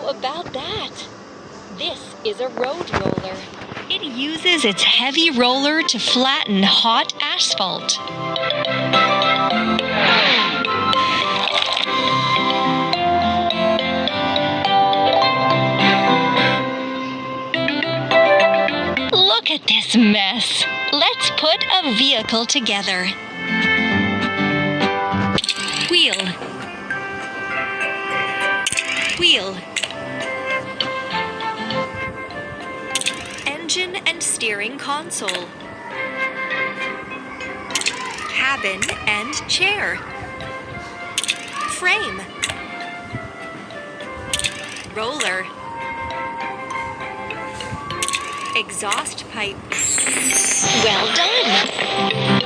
How about that? This is a road roller. It uses its heavy roller to flatten hot asphalt. Look at this mess. Let's put a vehicle together. Wheel. Wheel. Engine and steering console. Cabin and chair. Frame. Roller. Exhaust pipe. Well done!